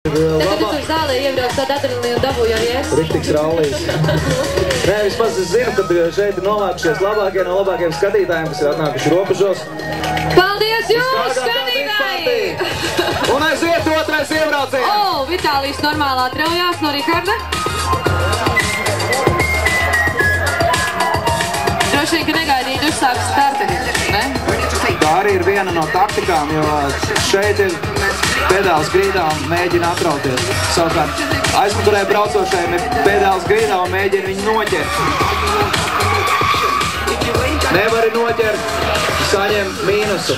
Tad tu tur zālē iebrauc tādu adrenalīnu dabūju arī es. Riktīgs rallijas. Nē, vismaz es zinu, ka šeit ir novākušies labākie no labākiem skatītājiem, kas ir atnākuši robežos. Paldies jums, skatītāji! Un aiziet otrais iebrauciens! O, Vitālijs normālā traujās no Riharda. Droši vien, ka negaidīt uzsāks starti, ne? Tā arī ir viena no taktikām, jo šeit ir pedāls grīdā un mēģina atrauties. Savukārt aizmuturē braucošajiem ir pedāls grīdā un mēģina viņu noķert. Nevari noķert, saņem mīnusu.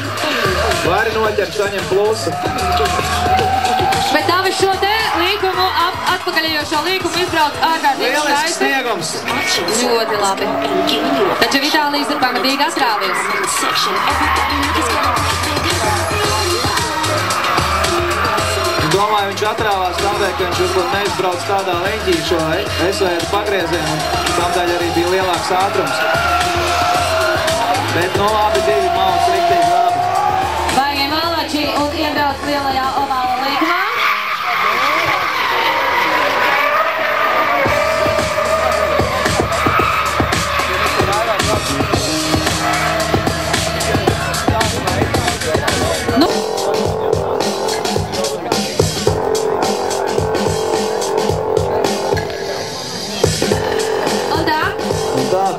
Vari noķert, saņem plusu. Bet Davis šo te līkumu, atpakaļējošo līkumu izbrauc ārkārtīgi skaisti. Lielisks sniegums. Ļoti labi. Taču Vitālijs ir pamatīgi atrāvies. Domāju, viņš atrāvās tādēļ, ka viņš varbūt neizbrauc tādā leņķī šo esveidu pagriezienu, un tādēļ arī bija lielāks ātrums. Bet no labi divi malas riktīgi labi. Baigi malači un iebrauc lielajā ovāla līkumā.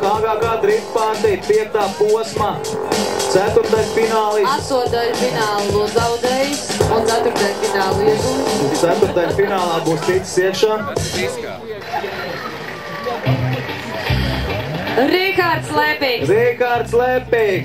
Kāgākā driftpārtī, 5. posma, 4. finālists. 8. finālu zaudējis un 4. finālu iegūs. 4. finālā būs ticis iekšā. Rihards Lepīgs. Rihards Lepīgs.